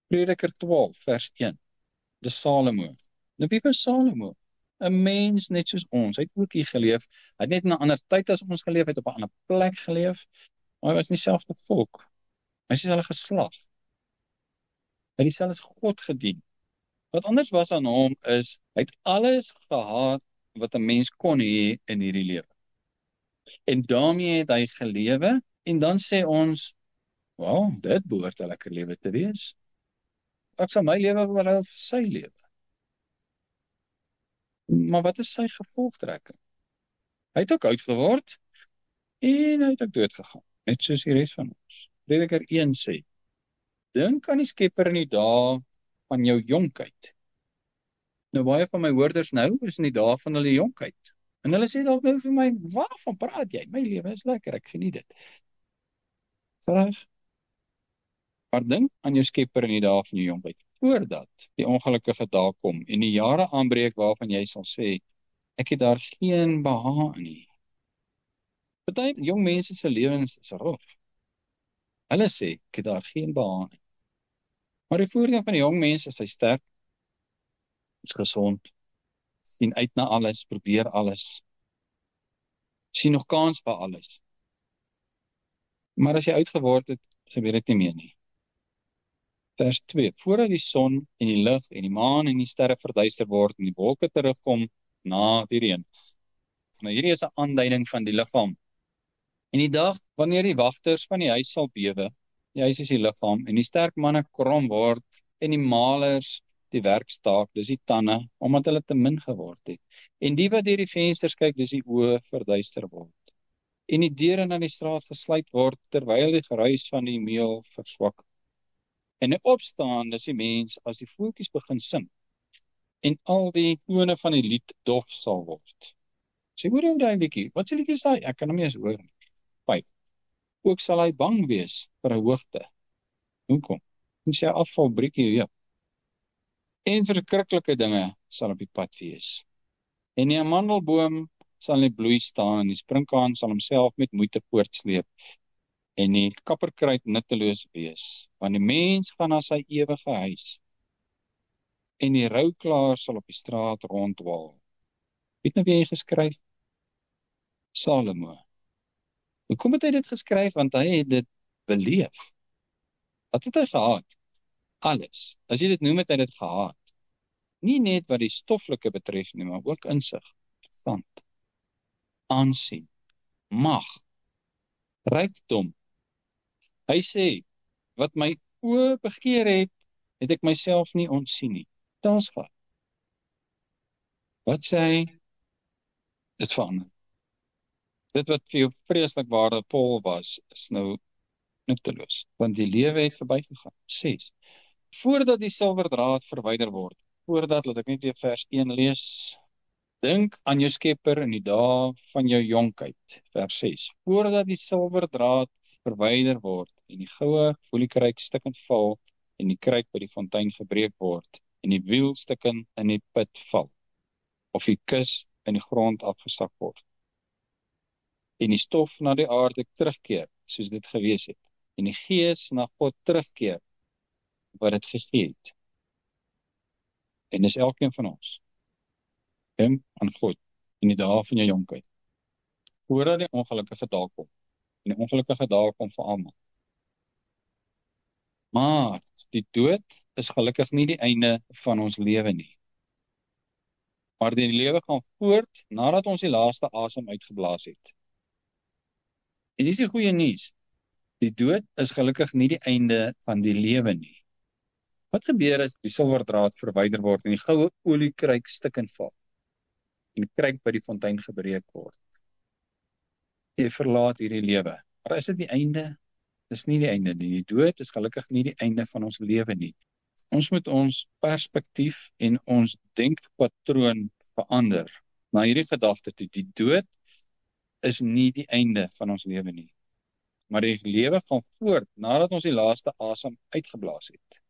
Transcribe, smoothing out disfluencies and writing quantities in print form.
Prediker 12 vers 1, de Salomo. Nou wie was Salomo? 'n mens net soos ons, hy het ook hier geleef, hy het net in 'n ander tyd as ons geleef, hy het op 'n ander plek geleef, maar hy was nie dieselfde volk, hy is dieselfde geslag, hy het dieselfde God gedien. Wat anders was aan hom is, hy het alles gehad wat 'n mens kon hê in hierdie lewe. En daarmee het hy gelewe, en dan sê ons, wow, dit behoort 'n lekker lewe te wees. Ek sal my lewe wil ruil vir sy lewe. Maar wat is sy gevolgtrekking? Hy het ook oud geword, en hy het ook dood gegaan, net soos die res van ons. Prediker 1 sê, dink aan die Skepper in die dae van jou jonkheid. Nou baie van my hoorders nou is in die dae van hulle jonkheid. En hulle sê dalk nou vir my, waarvan praat jy? My lewe is lekker, ek geniet dit. Reg? Maar dink aan jou Skepper in die dae van jou jonkheid, voordat die ongelukkige dae kom en die jare aanbreek waarvan jy sal sê, ek het daar geen behaag in nie. Party jong mense se lewens is rof. Hulle sê, ek het daar geen behaag in. Maar die voordeel van die jong mense is hy sterk, is gesond, sien uit na alles, probeer alles, sien nog kans vir alles. Maar as jy oud geword het, gebeur dit nie meer nie. Vers 2, voordat die son en die lig en die maan en die sterre verduister word en die wolke terugkom na die reën. Nou hierdie is 'n aanduiding van die liggaam. En die dag wanneer die wagters van die huis sal bewe, die huis is die liggaam, en die sterk manne krom word en die malers die werk staak, dis die tande, omdat hulle te min geword het. En die wat deur die vensters kyk, dis die oë verduister word. En die deure na die straat gesluit word, terwyl die geruis van die meel verswak. En die opstaan is die mens as die voeltjies begin sing, en al die tone van die lied dof sal word. Sê, hoor jy daai liedjie? Wat se liedjie is daai? Ek kan hom nie eens hoor nie. 5. Ook sal hy bang wees vir 'n hoogte. Hoekom? En sy afval breek jy heup. En verskriklike dinge sal op die pad wees. En die amandelboom sal nie bloei staan, en die sprinkaan sal homself met moeite voortsleep, en die kapperkruid nutteloos wees, want die mens gaan na sy ewige huis, en die rouklaar sal op die straat ronddwaal. Weet nou wie hy geskryf? Salomo. Hoekom het hy dit geskryf? Want hy het dit beleef. Wat het hy gehad? Alles. As jy dit noem, het hy dit gehad. Nie net wat die stoffelike betref nie, maar ook insig, verstand, aansien, mag, rykdom. Hy sê, wat my oë begeer het ek myself nie ontsien nie. Daar's gehad. Wat sê hy? Dit verander. Dit wat vir jou vreeslik waardevol was, is nou nutteloos, want die lewe het verbygegaan. 6. Voordat die silwerdraad verwyder word, laat ek net weer vers 1 lees. Dink aan jou Skepper in die dae van jou jonkheid. Vers 6. Voordat die silwerdraad verwyder word en die goue oliekruik stukkend val en die kruik by die fontein gebreek word en die wiel stukkend in die put val of die kus in die grond afgesak word en die stof na die aarde terugkeer soos dit gewees het en die gees na God terugkeer wat dit gegee het. En dis elkeen van ons. Dink aan God in die dae van jou jonkheid. Voordat die ongelukkige dae kom. En die ongelukkige dae kom vir almal. Maar die dood is gelukkig nie die einde van ons lewe nie. Maar die lewe gaan voort nadat ons die laaste asem uitgeblaas het. En dis die goeie nuus. Die dood is gelukkig nie die einde van die lewe nie. Wat gebeur as die silwerdraad verwyder word en die goue oliekruik stukkend val en die kruik by die fontein gebreek word? Jy verlaat hierdie lewe. Maar is dit die einde? Dis nie die einde nie. Die dood is gelukkig nie die einde van ons lewe nie. Ons moet ons perspektief en ons denkpatroon verander na hierdie gedagte toe. Die dood is nie die einde van ons lewe nie. Maar die lewe gaan voort nadat ons die laaste asem uitgeblaas het.